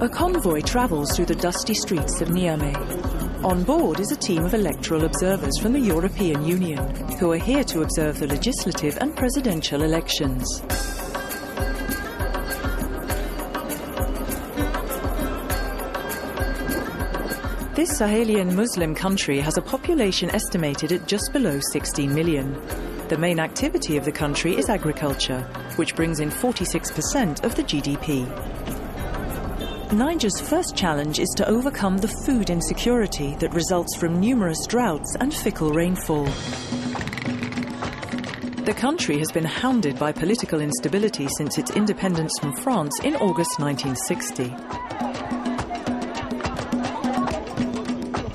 A convoy travels through the dusty streets of Niamey. On board is a team of electoral observers from the European Union, who are here to observe the legislative and presidential elections. This Sahelian Muslim country has a population estimated at just below 16 million. The main activity of the country is agriculture, which brings in 46% of the GDP. Niger's first challenge is to overcome the food insecurity that results from numerous droughts and fickle rainfall. The country has been hounded by political instability since its independence from France in August 1960.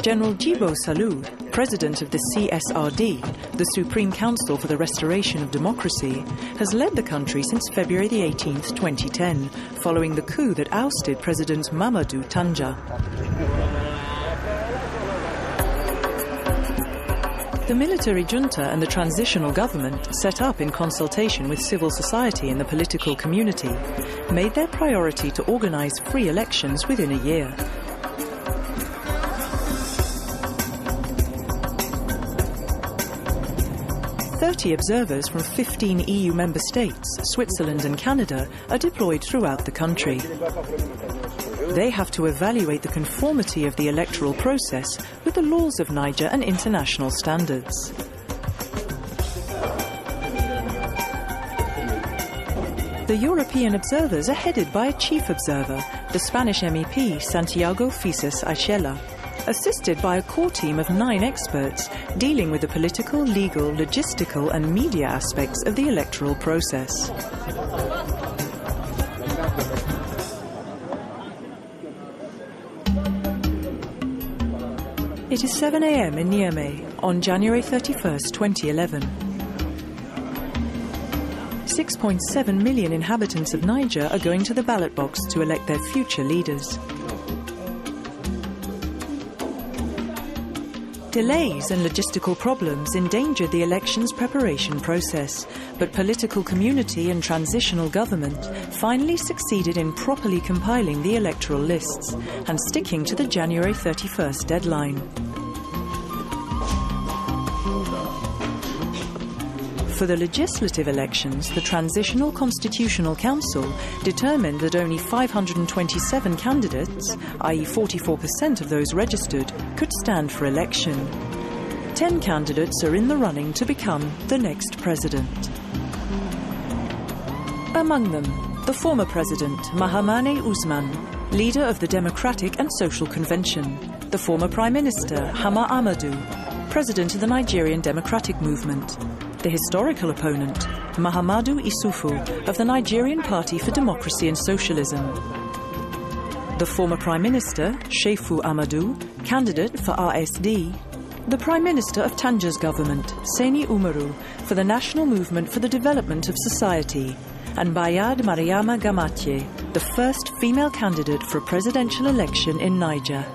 General Djibo Salou, president of the CSRD, the Supreme Council for the Restoration of Democracy, has led the country since February the 18th, 2010, following the coup that ousted President Mamadou Tanja. The military junta and the transitional government, set up in consultation with civil society and the political community, made their priority to organize free elections within a year. Observers from 15 EU member states, Switzerland and Canada, are deployed throughout the country. They have to evaluate the conformity of the electoral process with the laws of Niger and international standards. The European observers are headed by a chief observer, the Spanish MEP Santiago Fisas Ayala, assisted by a core team of 9 experts dealing with the political, legal, logistical and media aspects of the electoral process. It is 7 a.m. in Niamey on January 31st, 2011. 6.7 million inhabitants of Niger are going to the ballot box to elect their future leaders. Delays and logistical problems endangered the elections preparation process, but political community and transitional government finally succeeded in properly compiling the electoral lists and sticking to the January 31st deadline. For the legislative elections, the Transitional Constitutional Council determined that only 527 candidates, i.e. 44% of those registered, could stand for election. 10 candidates are in the running to become the next president. Among them, the former president, Mahamane Usman, leader of the Democratic and Social Convention, the former Prime Minister, Hama Amadou, president of the Nigerian Democratic Movement, the historical opponent, Mahamadou Issoufou, of the Nigerian Party for Democracy and Socialism, the former Prime Minister, Sheifu Amadou, candidate for RSD, the Prime Minister of Tanja's government, Seni Umaru, for the National Movement for the Development of Society, and Bayad Mariama Gamache, the first female candidate for a presidential election in Niger.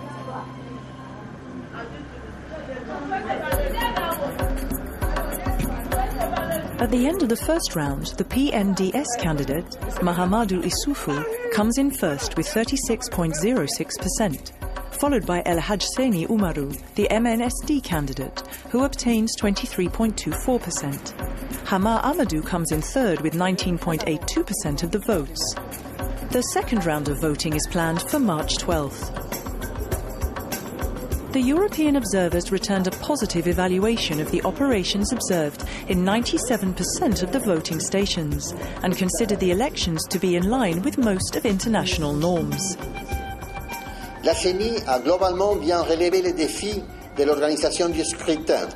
At the end of the first round, the PNDS candidate, Mahamadou Issoufou, comes in first with 36.06%, followed by El Haj Seni Umaru, the MNSD candidate, who obtains 23.24%. Hama Amadou comes in third with 19.82% of the votes. The second round of voting is planned for March 12th. The European observers returned a positive evaluation of the operations observed in 97% of the voting stations and considered the elections to be in line with most of international norms. La CENI a globalement bien relevé les défis de l'organisation du scrutin,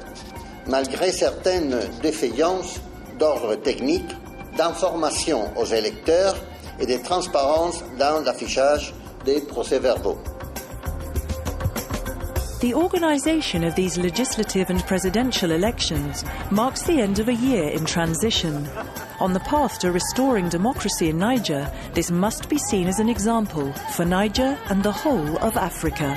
malgré certaines défaillances d'ordre technique, d'information aux électeurs et de transparence dans l'affichage des procès-verbaux. The organisation of these legislative and presidential elections marks the end of a year in transition. On the path to restoring democracy in Niger, this must be seen as an example for Niger and the whole of Africa.